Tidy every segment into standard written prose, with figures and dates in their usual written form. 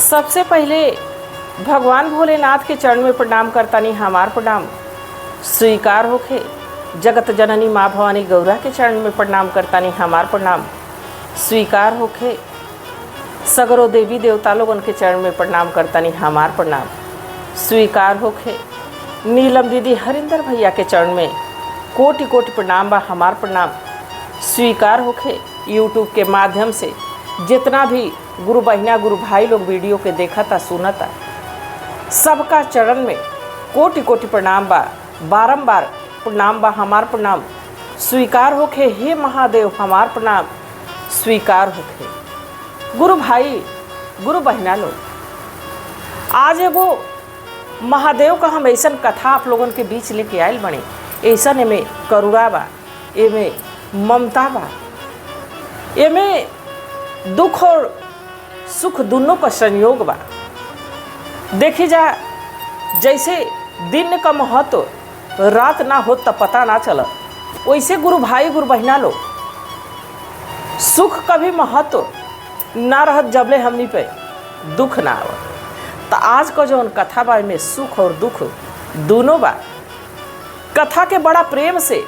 सबसे पहले भगवान भोलेनाथ के चरण में प्रणाम करतानी हमार प्रणाम स्वीकार होखे। जगत जननी माँ भवानी गौरा के चरण में प्रणाम करतानी हमार प्रणाम स्वीकार होखे। सगरो देवी देवता लोगन के चरण में प्रणाम करतानी हमार प्रणाम स्वीकार होखे। नीलम दीदी हरिंदर भैया के चरण में कोटि कोटि प्रणाम बा हमार प्रणाम स्वीकार होखे। यूट्यूब के माध्यम से जितना भी गुरु बहिना गुरु भाई लोग वीडियो के देखता सुनता सबका चरण में कोटि कोटि प्रणाम बा, बारंबार प्रणाम बा हमार प्रणाम स्वीकार होखे। हे महादेव हमार प्रणाम स्वीकार होखे। गुरु भाई गुरु बहिना लोग, आज एगो महादेव का हम ऐसा कथा आप लोगन के बीच लेके आयल बने। ऐसा में करुणा बा, एमे ममता बा, एमे दुख और सुख दोनों का संयोग बा। देखी जा, जैसे दिन का महत्व रात ना हो तब पता ना चला, वैसे गुरु भाई गुरु बहिना लो सुख का भी महत्व ना रहत जबले हमनी पे दुख ना आव। तो आज का जो कथा बा में सुख और दुख दोनों बा। कथा के बड़ा प्रेम से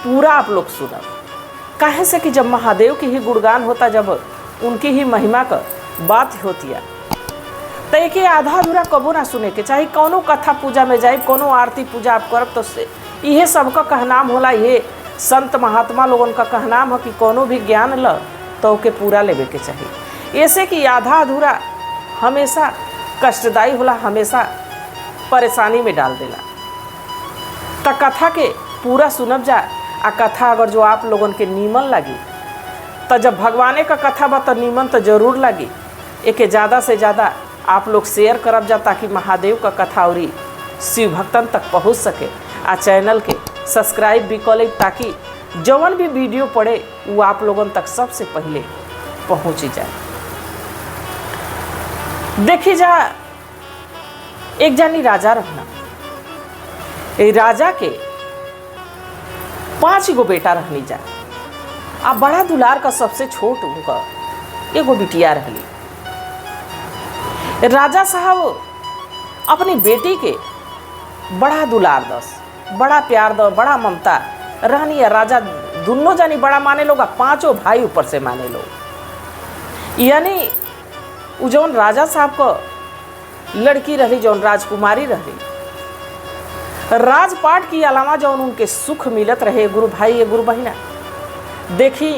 पूरा आप लोग सुना, काहे से कि जब महादेव की ही गुणगान होता, जब उनकी ही महिमा का बात होती है, तो एक आधा अधूरा कबो ना सुने के चाहिए। कौनो कथा पूजा में जाए, कोनो आरती पूजा आप करब तो यह सबका कहनाम होला। ये संत महात्मा लोगन का कहनाम है कि कोनो भी ज्ञान ल तो ओके पूरा लेवे के चाहिए। ऐसे कि आधा अधूरा हमेशा कष्टदायी होला, हमेशा परेशानी में डाल देला। तो कथा के पूरा सुनब जा। आ कथा अगर जो आप लोगन के नीमन लगी तो जब भगवाने का कथा बा तो नीमन तो जरूर लगी। एके ज़्यादा से ज़्यादा आप लोग शेयर करब जा ताकि महादेव का कथा और शिव भक्तन तक पहुँच सके। आ चैनल के सब्सक्राइब भी कर ले ताकि जवन भी वीडियो पड़े वो आप लोगन तक सबसे पहले पहुँची जाए। देखी जा, एक जानी राजा रहना। ए राजा के 5 गो बेटा रहनी जा। आ बड़ा दुलार का सबसे छोट उनका एगो बिटिया रहली। राजा साहब अपनी बेटी के बड़ा दुलार दस, बड़ा प्यार दो, बड़ा ममता रहनी है। राजा दोनों जानी बड़ा माने लोग, 5 भाई ऊपर से माने लोग। यानी उ जौन राजा साहब को लड़की रही, जौन राजकुमारी रही, राजपाट की अलावा जौन उनके सुख मिलत रहे। गुरु भाई ये गुरु बहिना, देखी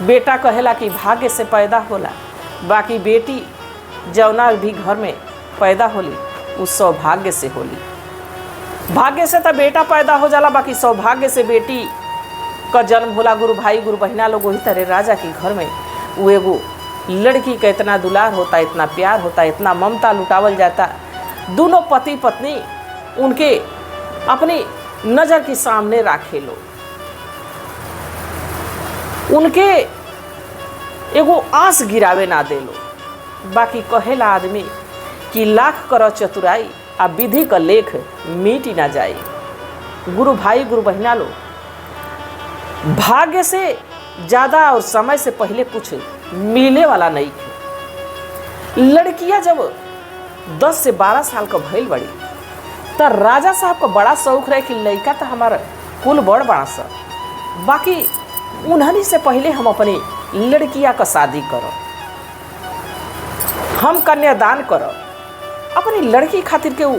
बेटा कहेला कि भाग्य से पैदा होला, बाकी बेटी जौना भी घर में पैदा होली उस सौभाग्य से होली। भाग्य से तो बेटा पैदा हो जाला, बाकी सौभाग्य से बेटी का जन्म होला। गुरु भाई गुरु बहिना लोग वही तरह राजा के घर में वो एगो लड़की का इतना दुलार होता, इतना प्यार होता, इतना ममता लुटावल जाता। दोनों पति पत्नी उनके अपनी नज़र के सामने राखे लो, उनके एगो आंस गिरावे ना दे लो। बाकी कहेला आदमी कि लाख कर चतुराई आ विधि का लेख मिटी ना जाए। गुरु भाई गुरु बहिना लो, भाग्य से ज़्यादा और समय से पहले कुछ मिले वाला नहीं है। लड़कियां जब 10 से 12 साल का भइल बड़ी तो राजा साहब का बड़ा शौक रहे कि लड़का तो हमारा कुल बड़ बड़ा सा, बाकी उन्हनी से पहले हम अपनी लड़कियां का शादी करो, हम कन्यादान करो। अपनी लड़की खातिर के वो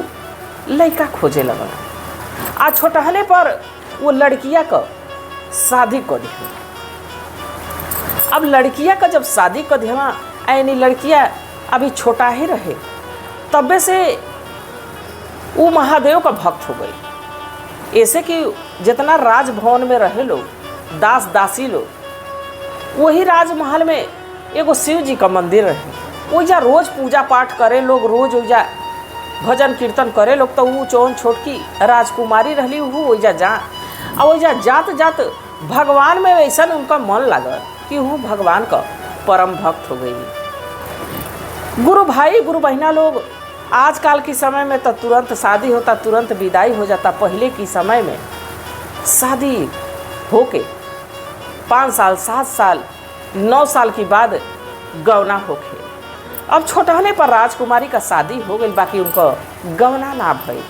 लड़का खोजे लगल। आ छोटहने पर वो लड़कियां का शादी कर दी। अब लड़कियां का जब शादी कर दिया, यानी लड़कियां अभी छोटा ही रहे, तबे से वो महादेव का भक्त हो गई। ऐसे कि जितना राजभवन में रहे लोग, दास दासी लोग, वही राजमहल में एगो शिव जी का मंदिर रहे। ओइजा रोज पूजा पाठ करे लोग, रोज ओइजा भजन कीर्तन करे लोग। तो वो चौन छोटकी राजकुमारी रहली, वो ओइजा जा और ओइजा जात जात भगवान में वैसा उनका मन लगा कि वो भगवान का परम भक्त हो गई। गुरु भाई गुरु बहिना लोग, आजकल के समय में तो तुरंत शादी होता, तुरंत विदाई हो जाता। पहले के समय में शादी होके 5 साल 7 साल 9 साल के बाद गौना होके अब छोटहने पर राजकुमारी का शादी हो गई, बाकी उनको गवना ना भई।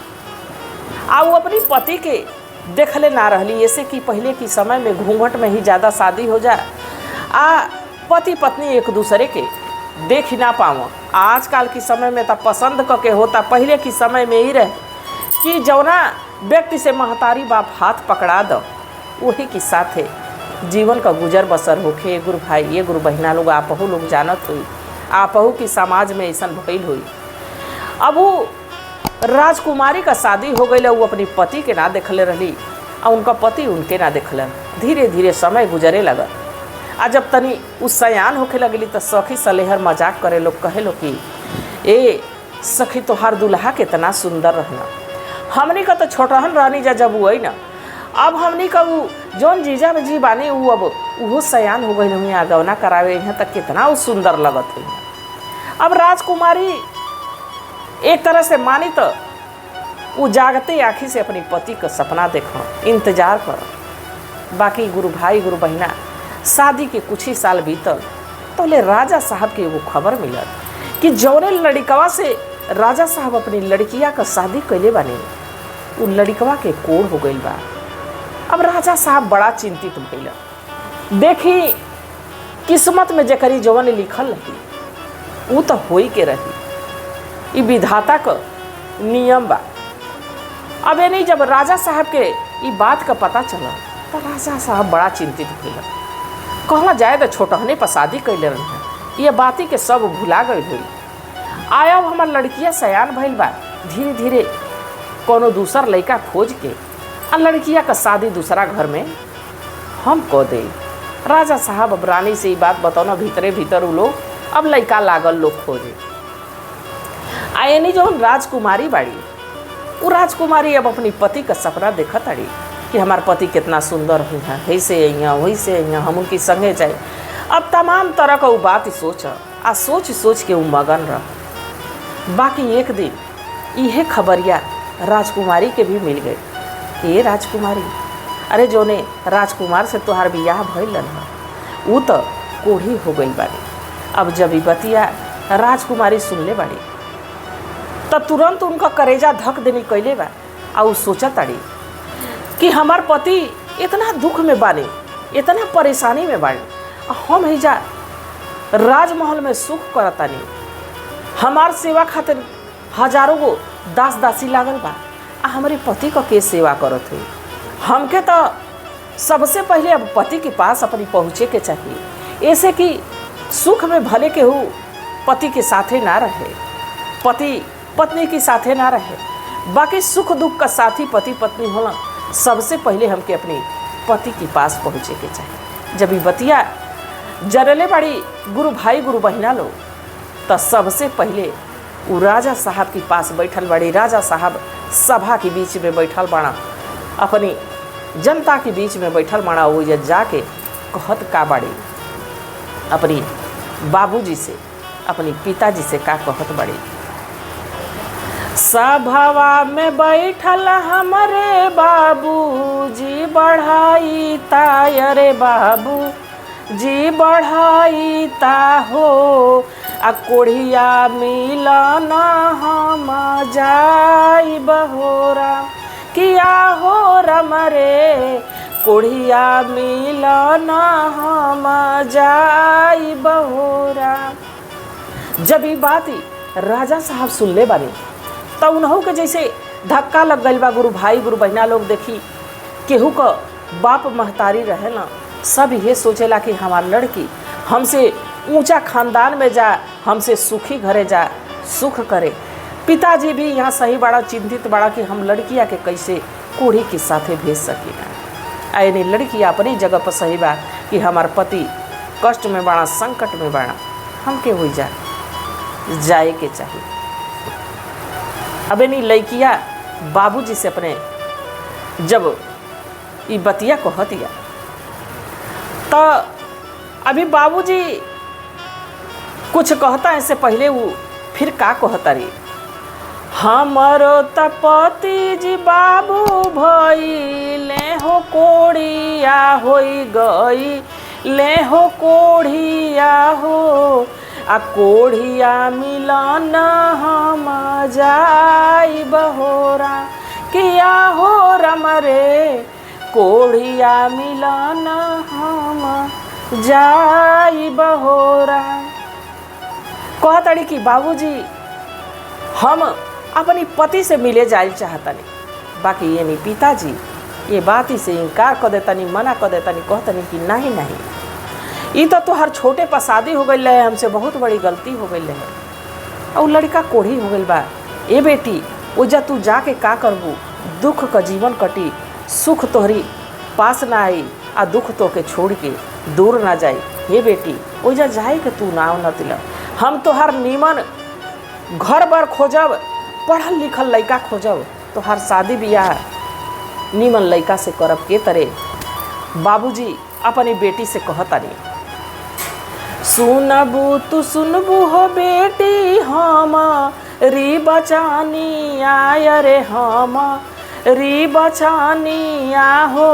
आ वो अपनी पति के देखले ना रहली, ऐसे कि पहले के समय में घूंघट में ही ज़्यादा शादी हो जाए, आ पति पत्नी एक दूसरे के देख ही ना पाओ। आजकल के समय में तो पसंद करके होता, पहले के समय में ही रहे कि जौना व्यक्ति से महतारी बाप हाथ पकड़ा दो वही के साथे जीवन का गुजर बसर होके। गुरु भाई ये गुरु बहिना लोग आपहू लोग जानत हुई, आपहू की समाज में ऐसा भइल हुई। अब वो राजकुमारी का शादी हो गई, वो अपनी पति के ना देखले रही और उनका पति उनके ना देखलन। धीरे धीरे समय गुजरे लगल। आ जब तनी उस सयान होके लगली तो सखी सलेहर मजाक करे लोग, कहे लो कि ए सखी तोहार दुल्हा कितना सुंदर रहना। हमनी का तो छोटहन रहनी जा जब वो ना, अब हमनी का वो जौन जीजा में जी बानी वो अब वो सयान हो गई हुई, गवना करावे यहाँ तक कितना वो सुंदर लगत हुई। अब राजकुमारी एक तरह से मानी तो वो जागते आँखी से अपनी पति का सपना देखो, इंतजार करो। बाकी गुरु भाई गुरु बहिना शादी के कुछ ही साल बीतल तो ले राजा साहब की वो खबर मिलल कि जौने लड़कवा से राजा साहब अपनी लड़किया का शादी कैले बानी वो लड़कवा के कोड़ हो गई बा। अब राजा साहब बड़ा चिंतित भइल। देखी किस्मत में जकरी जवन लिखल रही वो तो होई के रही, विधाता का नियम बा। अब नहीं जब राजा साहब के ये बात का पता चला तो राजा साहब बड़ा चिंतित भइल। कहला जाए तो छोटहने पर शादी कैले रही, ये बाती के सब भुला गई हुई। आया हमार लड़किया सयान भइल बा, धीरे धीरे कोनो दूसर लड़का खोज के आ लड़किया का शादी दूसरा घर में हम कह दे। राजा साहब अब रानी से ये बात बताना भीतरे भीतर वो लोग अब लड़का लागल लोग खोजे। आये नहीं जो राजकुमारी बाड़ी, वो राजकुमारी अब अपनी पति का सपना देखत अड़ी कि हमार पति कितना सुंदर हुई है, ऐसे यहाँ वही से यहाँ हम उनकी संगे जाए। अब तमाम तरह का वो बात ही सोच आ सोच सोच के वो मगन रह। बाकी एक दिन यह खबरिया राजकुमारी के भी मिल गई। ये राजकुमारी, अरे जोने राजकुमार से तोहार बियाह भइल है वो तो कोढ़ी हो गई बाड़ी। अब जब ई बतिया राजकुमारी सुनले बाड़ी तो तुरंत उनका करेजा धक देनी कैले बा। आ वो सोचा ताड़ी कि हमार पति इतना दुख में बानी, इतना परेशानी में बानी, हम ही जा राजमहल में सुख करतानी, हमार सेवा खातिर हजारों गो दास दासी लागल बा, आ हमारे पति का के सेवा करत हुई। हमके तो सबसे पहले अब पति के पास अपनी पहुँचे के चाहिए, ऐसे कि सुख में भले के हो पति के साथे ना रहे, पति पत्नी के साथे ना रहे, बाकी सुख दुख का साथी पति पत्नी होला। सबसे पहले हमके अपने पति के पास पहुँचे के चाहिए। जब ये बतिया जरले बड़ी गुरु भाई गुरु बहिना लोग तो सबसे पहले वो राजा साहब के पास बैठल बड़ी। राजा साहब सभा के बीच में बैठल बाड़ा, अपनी जनता के बीच में बैठल बाड़ा। वो ये जाके कहत का बड़ी अपनी बाबूजी से, अपनी पिताजी से का कहत बड़ी। सभावा में बैठल हमारे बाबूजी बढ़ाई तायरे बाबू जी बढ़ाई ता हो, आ कोढ़िया मिलन हम जाई बहोरा किया हो रमरे, कोढ़िया मिलन हम जाई बहोरा। जब ये बात राजा साहब सुन ले बानी तो उन्हों के जैसे धक्का लग गई बा। गुरु भाई गुरु बहिना लोग देखी केहू का बाप महतारी रहे ना, सब ये सोचेला कि हमार लड़की हमसे ऊंचा खानदान में जा, हमसे सुखी घरे जा, सुख करे। पिताजी भी यहाँ सही बड़ा चिंतित बड़ा कि हम लड़किया के कैसे कोढ़ी के साथे भेज सकेगा। यानी लड़की अपनी जगह पर सही बा कि हमार पति कष्ट में बड़ा, संकट में बड़ा, हमके हो जाए के चाहिए। अब नहीं लड़किया बाबूजी से अपने जब ये बतिया कहतिया तो अभी बाबूजी कुछ कहता है, इससे पहले वो फिर का कहता रे, हमारो तपति जी बाबू भई ले हो कोढ़िया होई गई, ले हो कोढ़िया हो, आ कोढ़िया मिलन हम जाई बहोरा किया हो रम रे कोढ़िया मिलन हम जाई बहोरा। कहतड़ी कि बाबूजी हम अपनी पति से मिले जाए चाहतनी, बाकी ये नहीं पिताजी ये बात ही से इनकार कर देतनी, मना कर देतनी, कहतनी कि नहीं नहीं ये तो तोहर छोटे पर शादी हो गई है, हमसे बहुत बड़ी गलती हो गई है और लड़का कोढ़ी हो गई बा। ए बेटी ओजा तू जाके का करबू, दुख का जीवन कटी, सुख तोहरी पास ना आई आ दुख तो के छोड़ के दूर ना जाई। हे बेटी ओजा जाए के तू नाव न तिल, हम तोहर नीमन घर बार खोजब, पढ़ल लिखल लड़का खोजब, तोहर शादी बियाह नीमन लड़का से करब के तरह। बाबूजी अपनी बेटी से कहतानी सुनबू तू सुनबू हो बेटी हम री बचानी आय रे हम री बचानी हो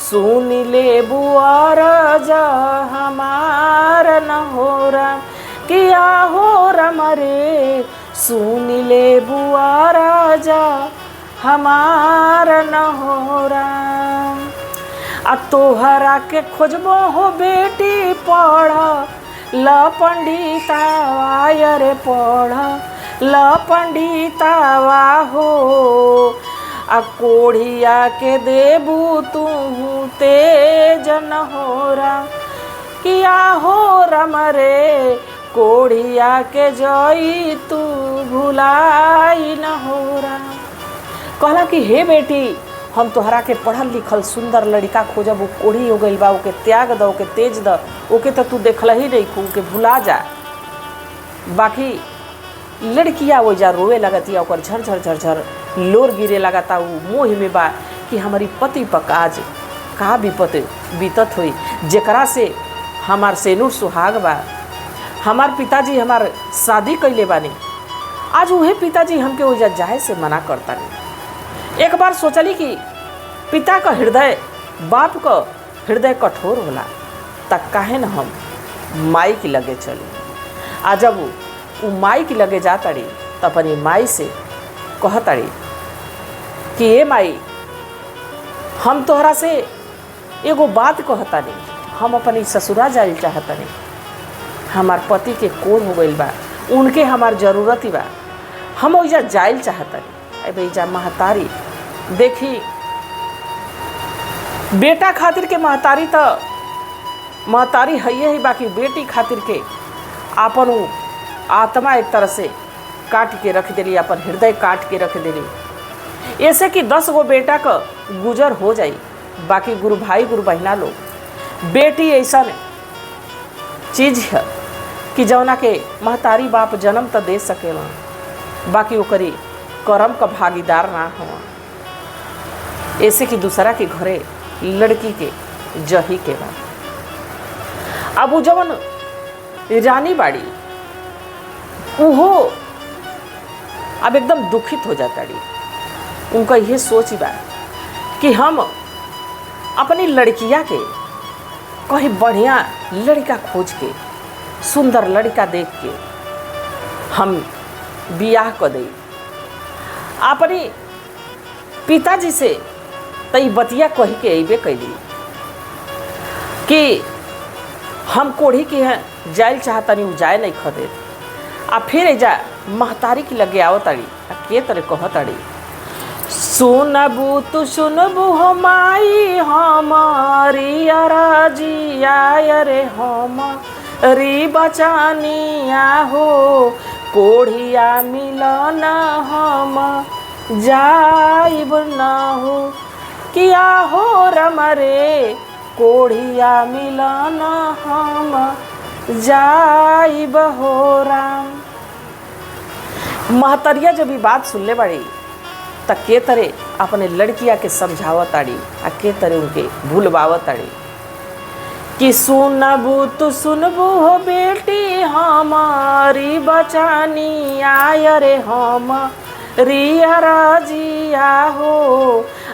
सुन ले बुआर जा हमार न हो रम किया हो रम रे सुन ले बुआर जा हमार न हो रम। आ तोहरा के खोजबो हो बेटी पढ़ ल पंडितावा रे पढ़ ल पंडितावा हो आ कोढ़िया के देबू तू तेज न हो रम किया हो रम रे कोढ़िया के जई तू भुलाई न हो रम। कहला कि हे बेटी हम तोहरा के पढ़ल लिखल सुंदर लड़का खोजब, वो कोढ़ी हो गई बा, ओके त्याग द, ओके तेज द, ओके तो तू देखल ही नहीं खू के भुला जा। बाकी लड़किया वो जा रोवे लगतिया, ओकर झरझर झरझर लोर गिरे लगता, वो मोह में बा कि हमारी पति पक आज का विपत बीतत हुई, जेकरा से हमार सेनुर सुहाग बा, हमार पिताजी हमार शादी कैले बानी, आज वही पिताजी हमके ओजा जाए से मना करता नहीं। एक बार सोचली कि पिता का हृदय बाप का हृदय कठोर होला, तक काहे न हम माई की लगे चली। आ जब वो माई की लगे जातड़ी तो अपनी माई से कहतड़ी कि ए माई हम तोहरा से एगो बात कहतानी, हम अपनी ससुरा जाइल चाहतनी, हमार पति के कोर हो गइल बा, उनके हमार जरूरत ही बा, हम ओइजा जाइल चाहतनी। भैया महतारी देखी बेटा खातिर के महतारी तो महतारी है ही, बाकी बेटी खातिर के आपन आत्मा एक तरह से काट के रख देली, अपन हृदय काट के रख देली। ऐसे कि 10 गो बेटा का गुजर हो जाई, बाकी गुरु भाई गुरु बहना लोग बेटी ऐसा चीज है कि जौना के महतारी बाप जन्म तो दे सकेला, बाकी ओकरी करम का भागीदार ना हो। ऐसे कि दूसरा के घरे लड़की के जही के बाद अब वो जवन रानी बाड़ी उहो अब एकदम दुखित हो जाता डी। उनका यह सोच बा कि हम अपनी लड़किया के कहीं बढ़िया लड़का खोज के सुंदर लड़का देख के हम बियाह कर दे। अपनी पिताजी से तई बतिया कही के अबे कैली कि हम कोढ़ी के हैं जाइल चाहतनी, उ जाए नहीं खदे। आ फिर एजा महतारी की लगे आवतड़ी के तरह कहतड़ी सुनबू तू सुनबू हो माई हमारी अराजिया रे हमारी बचानिया हो कोढ़िया मिलन हम जाइब ना हो किया हो रम रे कोढ़िया मिलन हम जाइब हो राम। महतरिया जब ये बात सुनले बड़ी त के तरह अपने लड़किया के समझावताड़ी आ के तरह उनके भूलवावताड़ी कि सुनबू तू सुनबू हो बेटी हमारी बचानी आय रे हम रिया राजिया हो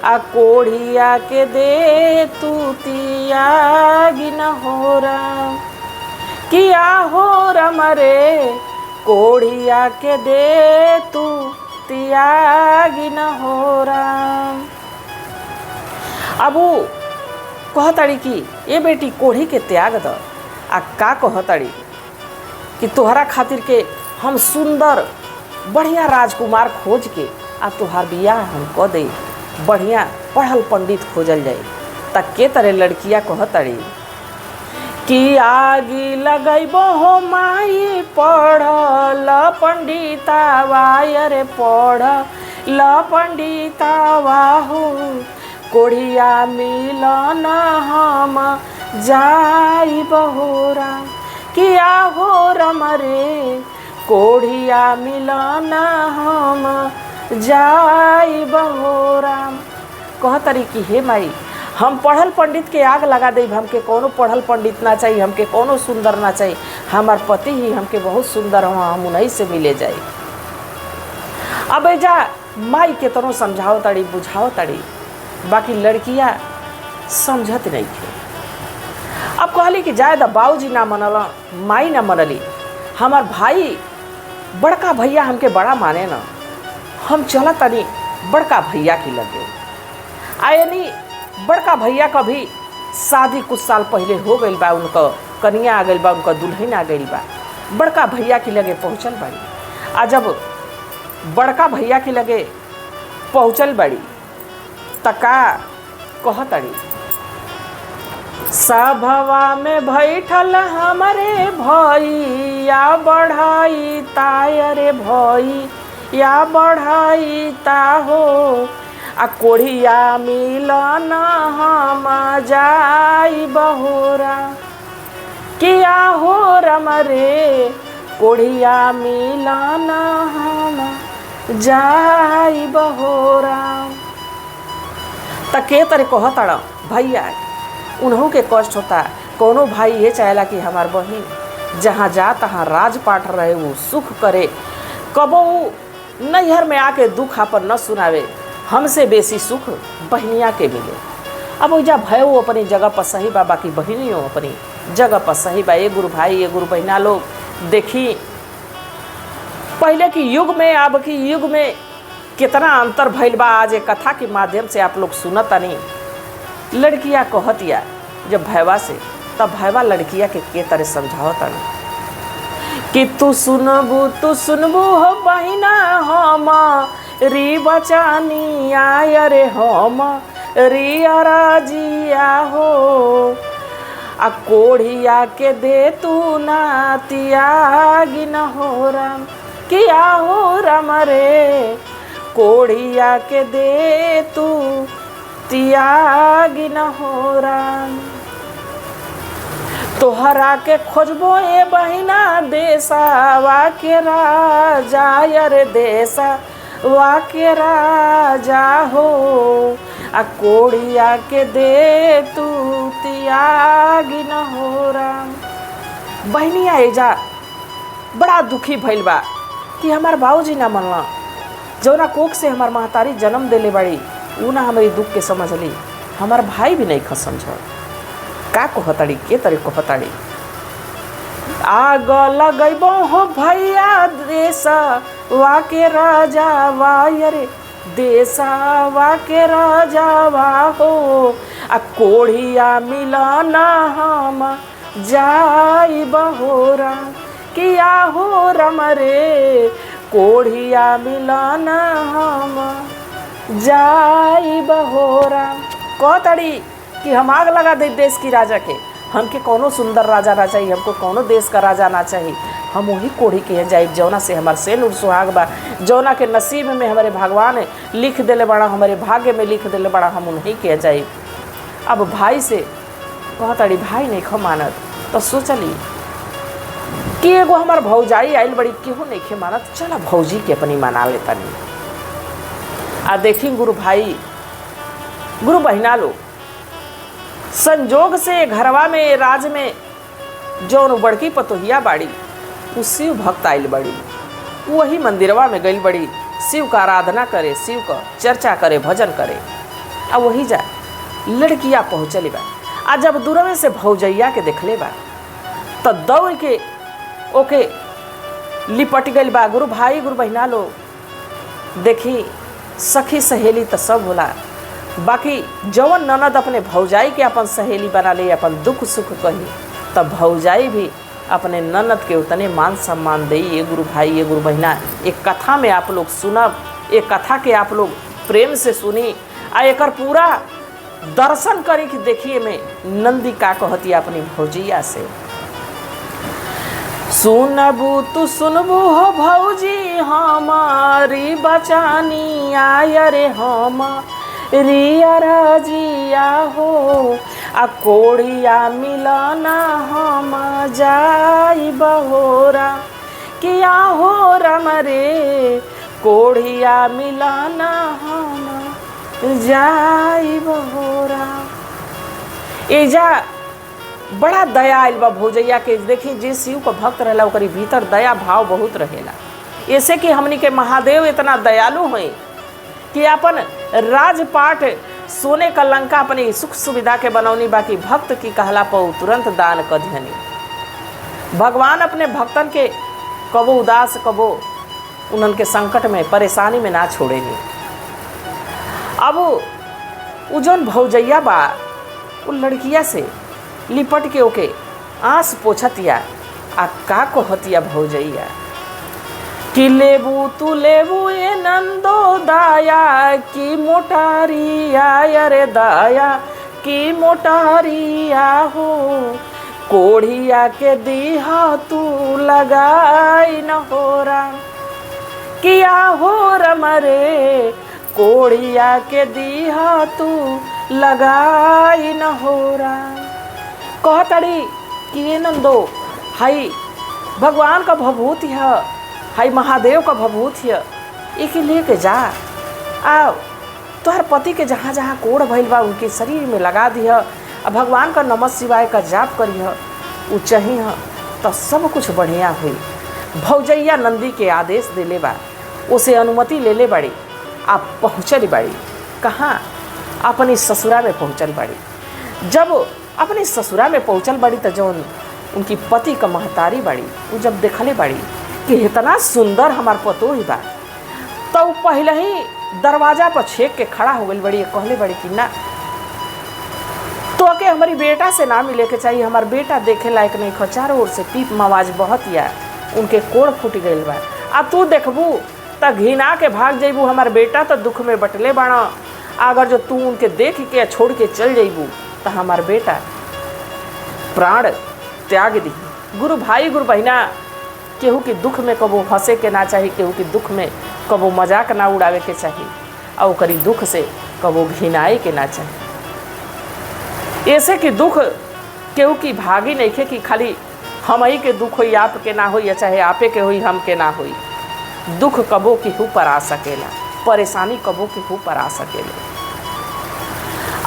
आ कोढ़िया के दे तू तियागी न हो राम किया हो रम रे कोढ़िया के दे तू त्यागी न हो राम। अब वो कहताड़ी कि ये बेटी कोढ़ी के त्याग द। आ का कहताड़ी कि तोहरा खातिर के हम सुंदर बढ़िया राजकुमार खोज के आ तोहार बियाह हम कह दे, बढ़िया पढ़ल पंडित खोजल जाए। तक के तरह लड़किया कहताड़ी कि आगी लगैबो हो माई पढ़ल पंडितावा, अरे पढ़ल पंडितावा हो कोढ़िया मिलन हम जाई बहोरा। किया हो रम रे कोढ़िया मिलन हम जाई बहोरा। कहतरी कि हे माई हम पढ़ल पंडित के आग लगा देब, हमके कोनो पढ़ल पंडित ना चाहिए, हमके कोनो सुंदर ना चाहिए, हमार पति ही हमके बहुत सुंदर हो, हम उन्हीं से मिले जाए। अब एजा माई के तनो समझाओ तड़ी बुझाओ तड़ी, बाकी लड़कियां समझत नहीं थे। अब कहली कि जाए द बाबूजी ना मनल, माई ना मनली, हमार भाई बड़का भैया हमके बड़ा माने ना, हम चला तनी बड़का भैया की लगे। यानी बड़का भैया का भी शादी कुछ साल पहले हो गई बा, उनका कन्या आ गई बा, उनका दुल्हन आ गई बा, बड़का भैया की लगे पहुँचल बड़ी। आ जब बड़का भैया की लगे पहुँचल बड़ी तका कहतड़ी सभवा में बैठल हमारे भैया बढ़ाई तायरे भैया बढ़ाई ता हो आ कोढ़िया मिलन हम जाई बहोरा। किया हो रम रे कोढ़िया मिलन हम जाई बहोरा। तके तरे कहतड़ भैया उन्हों के कष्ट होता, कोनो भाई ये चाहेला कि हमार बहिन जहाँ जा तहाँ राजपाट रहे, वो सुख करे, कबो नैहर में आके दुख आपन न सुनावे, हमसे बेसी सुख बहनिया के मिले। अब वही भय वो अपनी जगह पर सही बा, बाकी बहनियों अपनी जगह पर सही बा। ये गुरु भाई ये गुरु बहना लोग देखी पहले की युग में अब की युग में कितना अंतर भइल बा। आज एक कथा के माध्यम से आप लोग सुनतानी। लड़किया कहतिया जब भैवा से, तब भैवा लड़किया के तरह समझावतानी कि तू सुनबू हो बहिना हम री बचानी आय रे हम री राजिया हो आ कोढ़िया के दे तू ना त्यागी न हो राम। किया हो राम रे कोढ़िया के दे तू त्यागी न हो राम। तोहरा के खोजबो ए बहिना देशवा के राजा, रे देशवा के राजा हो आ कोढ़िया के दे तू त्यागी न हो राम। बहनिया एजा बड़ा दुखी भइल बा कि हमार बाबूजी ना मनला, जौना कोख से हमार महतारी जन्म देले बड़ी ऊ ना हमारी दुख के समझली, हमार भाई भी नहीं ख समझ। का कहताड़ी के तरी कहताड़ी आग लगैबो हो भैया देशवा के राजा रे देशवा के राजा हो आ कोढ़िया मिलन हम जाई बहोरा। किया हो रम रे कोढ़िया मिलन हम जाई बहोरा। कहताड़ी कि हम आग लगा दे देश की राजा के, हमके कोनो सुंदर राजा ना चाहिए, हमको कोनो देश का राजा ना चाहिए, हम वही कोढ़ी के हैं जाइब जौना से हमार सेनुर सुहाग बा, जौना के नसीब में हमारे भगवान लिख देले बड़ा, हमारे भाग्य में लिख देले बड़ा, हम उन्हीं के जाइब। अब भाई से कहताड़ी भाई नहीं ख मानत, तो सोचली कि एगो हमार भौजाई आइल बड़ी, केहू नहीं खे मानत, चला भौजी के अपनी मना लेतनी। आ देखी गुरु भाई गुरु बहिना लोग संजोग से घरवा में राज में जौन बड़की पतोहिया बाड़ी उ शिव भक्त आइल बड़ी, वही मंदिरवा में गइल बड़ी, शिव का आराधना करे, शिव का चर्चा करे, भजन करे। आ वही जा लड़किया पहुँचली बा। आ जब दूरवे से भौजैया के देखले बा तो दौड़ के ओके लिपट गई बा। गुरु भाई गुरु बहिना लोग देखी सखी सहेली तो सब होला, बाकी जवन ननद अपने भौजाई के अपन सहेली बना ले, अपन दुख सुख कही, तब भौजाई भी अपने ननद के उतने मान सम्मान दे। ये गुरु भाई ये गुरु बहिना, एक कथा में आप लोग सुनब, एक कथा के आप लोग प्रेम से सुनी आ एकर पूरा दर्शन करी कि देखिए में नंदी का कहती अपनी भौजिया से। सुनबू तू सुनबू हो भौजी हमारी बचानी आय रे हमारी राजिया हो, आ कोड़िया मिलाना हम जाई बहोरा, किया हो रम रे कोड़िया मिलाना हम जाई बहोरा। एजा बड़ा दया आयल बा भौजैया के। देखी जे शिव का भक्त रहेला ओकरी भीतर दया भाव बहुत रहेला। ऐसे कि हमनी के महादेव इतना दयालु हैं कि अपन राजपाट सोने का लंका अपनी सुख सुविधा के बनौनी, बाकी भक्त की कहला पर तुरंत दान कर दिहनी। भगवान अपने भक्तन के कबो उदास कबो उन्हन के संकट में परेशानी में ना छोड़ेनी। अब उ जौन भौजैया बा उ लड़किया से लिपट के ओके आँस पोछतिया आ का कहतिया भौजैया कि लेबू तू लेबू ये नंदो दाया की मोटारिया, अरे दाया की मोटारिया हो, कोढ़िया के दीहा तू लगाई न होरा, किया हो रमरे कोढ़िया के दीहा तू लगाई न होरा। कहतड़ी कि ये नंदो हाई भगवान का भभूति है, हाई महादेव का भभूति है, एक लेके जा आओ तोहर पति के जहाँ जहाँ कोड़ भइल बा उनके शरीर में लगा दिया, अब भगवान का नमः शिवाय का जाप करिह, उ चाहिए तो सब कुछ बढ़िया हुई। भौजैया नंदी के आदेश देले बा, उसे अनुमति ले ले बड़ी। आप पहुँचल बाड़ी कहाँ? अपनी ससुरा में पहुँचल बाड़ी। जब अपने ससुरा में पहुँचल बाड़ी तो जौन उनकी पति का महतारी बाड़ी वो जब देखले बाड़ी कि इतना सुंदर हमार पतो ही बा, तो पहले ही दरवाजा पर छेक के खड़ा हो गई बड़ी। कहले बड़ी कि ना तो के हमारी बेटा से ना मिले के चाहिए, हमार बेटा देखे लायक नहीं खो, चारों ओर से पीप मवाज बहत या उनके कोड़ फूट गई बा। आ तू देखबू तो घिना के भाग जइबू, हमार बेटा तो दुख में बटले बाड़ा, अगर जो तू उनके देख के छोड़ के चल जइबू तो हमार बेटा प्राण त्याग दी। गुरु भाई गुरु बहिना, केहू के दुख में कबो हंसे के ना चाहिए, केहू के दुख में कबो मजाक ना उड़ावे के चाहिए, और करी दुख से कबो घिनाए के ना चाहिए। ऐसे कि दुख केहू की भागी नहीं खे कि खाली हम ही के दुख होई आप के ना होई, या चाहे आपे के होई हम के ना होई। दुख कबो केहू पर आ सकेला, परेशानी कबो केहू पर आ सकेला।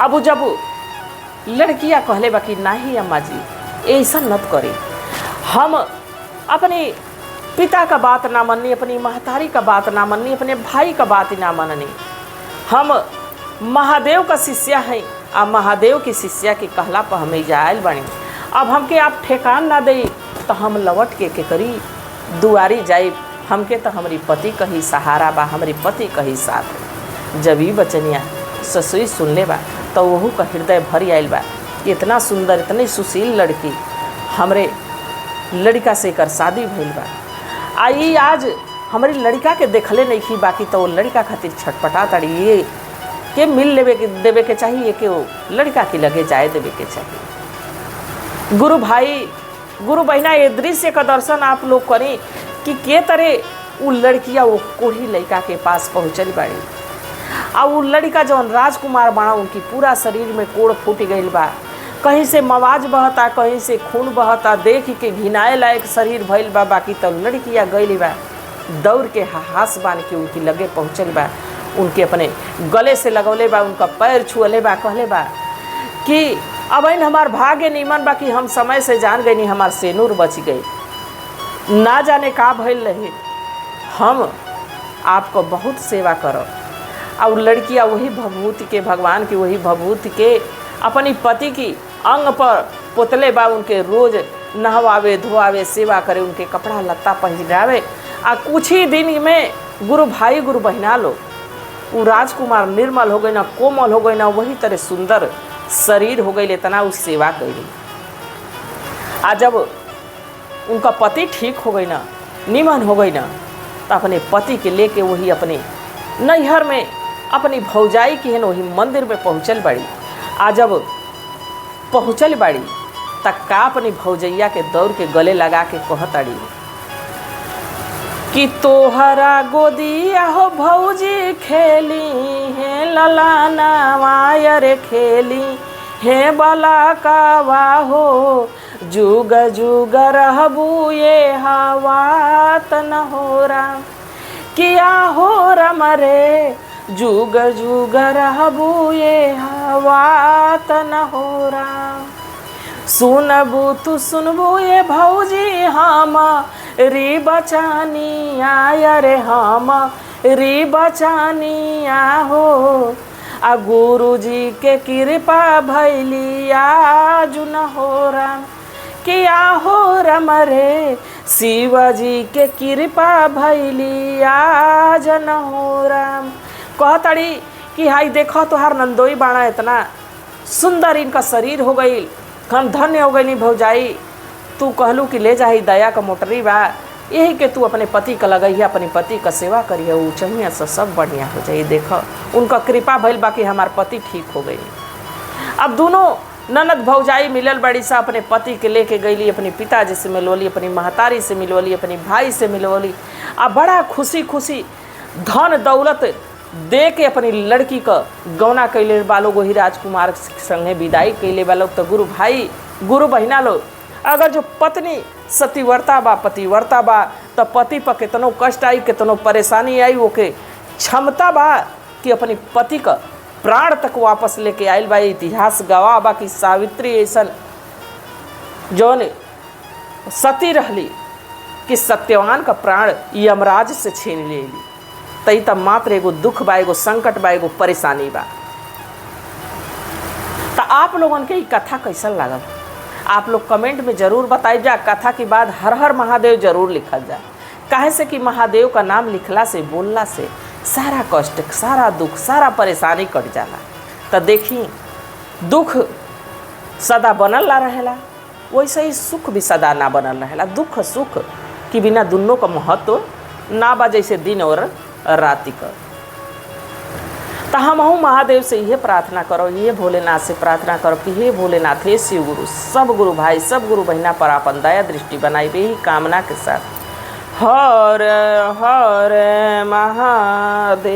अब जब लड़कियां कहले बाकी नहीं अम्मा जी ऐसा नत करी, हम अपने पिता का बात ना मननी, अपनी महतारी का बात ना मननी, अपने भाई का बात ना मननी, हम महादेव का शिष्या हैं आ महादेव की शिष्या की कहला पर हमें जायल बनी। अब हमके आप ठेकान ना दे तो हम लौट के करी दुआरी जाए, हमके तो हमारी पति का ही सहारा बा, हमारी पति का ही साथ। जब ही बचनिया ससुई सुन ले बा तो वहू का हृदय भर आयल बा कि इतना सुंदर इतनी सुशील लड़की हमरे लड़का से कर शादी भइल बा। आई आज हमारी लड़का के देखले नहीं की, बाकी तो वो लड़का खातिर छटपटा तड़ी ये के मिल देवे के चाहिए, कि वो लड़का के लगे जाए देवे के चाहिए। गुरु भाई गुरु बहिना, ये दृश्य का दर्शन आप लोग करें कि के तरह वो लड़कियाँ वो कोढ़ी लड़का के पास पहुँचल बाड़ी। आ वो लड़का जौन राजकुमार बाड़ा उनकी पूरा शरीर में कोड़ फूट गई बा, कहीं से मवाज बहता कहीं से खून बहता, देख के घिनाए लायक शरीर भइल बा। बाकी तो लड़कियाँ गई बा दौड़ के हास बांध के उनकी लगे पहुँचल बा, उनके अपने गले से लगौले बा, उनका पैर छुअले बा, कहले बा कि अब इन हमार भाग्य नीमन बा कि हम समय से जान गए, नहीं हमार सेनूर बच गई, ना जाने का भइल रहे, हम आपको बहुत सेवा करो। और लड़कियाँ वही भभूति के, भगवान की वही भभूति के अपनी पति की अंग पर पुतले बा, उनके रोज नहवावे धोआवे, सेवा करे, उनके कपड़ा लत्ता पहिरावे। आ कुछ ही दिन में गुरु भाई गुरु बहिना लो वो राजकुमार निर्मल हो गई ना, कोमल हो गई ना, वही तरह सुंदर शरीर हो गई, इतना उस सेवा कैली। आ जब उनका पति ठीक हो गई ना, निमन हो गई ना, तो अपने पति के लेके वही अपने नैहर में अपनी भौजाई की है वही मंदिर में पहुँचल बाड़ी। आ जब पहुँचल बाड़ी तक का अपनी भौजैया के दौड़ के गले लगा के कहताड़ी कि तोहरा गोदिया हो भौजी खेली है ललाना वायर खेली है बला कावा हो जुग जुग रहबू ये हवा तन हो राम किया हो रम रे जुग जुग रहबू ये हवा तन हो राम। सुनबू तू सुनबू ये भौजी हम री बचानी आया रे हम री बचानी हो आ गुरु जी के कृपा भैली आज न हो राम किया हो रम रे शिव जी के कृपा भैली आज न हो राम। कहतड़ी कि हाई देखो तोहार नंदोई बाणा इतना सुंदर इनका शरीर हो गई, हम धन्य हो गई भौजाई, तू कहलू कि ले जाही दया का मोटरी बा, यही के तू अपने पति का लगई, अपने पति का सेवा करिए, ऊँचहिया से सब बढ़िया हो जाए। देखो उनका कृपा भइल बाकी हमार पति ठीक हो गई। अब दोनों ननद भौजाई मिलल बड़ी सा अपने पति के लेके गईली, अपने पिताजी से मिलवली, अपनी महतारी से मिलवली, अपनी भाई से मिलवली। अब बड़ा खुशी खुशी धन दौलत दे के अपनी लड़की का गौना कैले बालो वही राजकुमार संगे विदाई कैले बालो। तो गुरु भाई गुरु बहिना लो अगर जो पत्नी सतीव्रता बा पतिव्रता बा तो पति पर कितनो कष्ट आई कितनो परेशानी आई ओके क्षमता बा कि अपनी पति का प्राण तक वापस लेके आयल बा। इतिहास गवाह बा कि सावित्री ऐसा जौन सती रहली कि सत्यवान का प्राण यमराज से छीन लेली। तई तब मात्र एगो दुख बा, एगो संकट बा, एगो परेशानी बा। तो आप लोगन के कथा कैसा लागल आप लोग कमेंट में जरूर बताइए जा। कथा के बाद हर हर महादेव जरूर लिखल जा, काहे से कि महादेव का नाम लिखला से बोलला से सारा कष्ट सारा दुख सारा परेशानी कट जाला। तो देखी दुख सदा बनल ला रहेला, वैसे ही सुख भी सदा ना बनल रहेला। दुख सुख के बिना दोनों का महत्व ना बा, जैसे दिन और राति का। तो हम महादेव से ये प्रार्थना करो, ये भोलेनाथ से प्रार्थना करो कि हे भोलेनाथ हे शिव गुरु सब गुरु भाई सब गुरु बहिना पर आपन दया दृष्टि बनाई, यही कामना के साथ हर हर महादेव।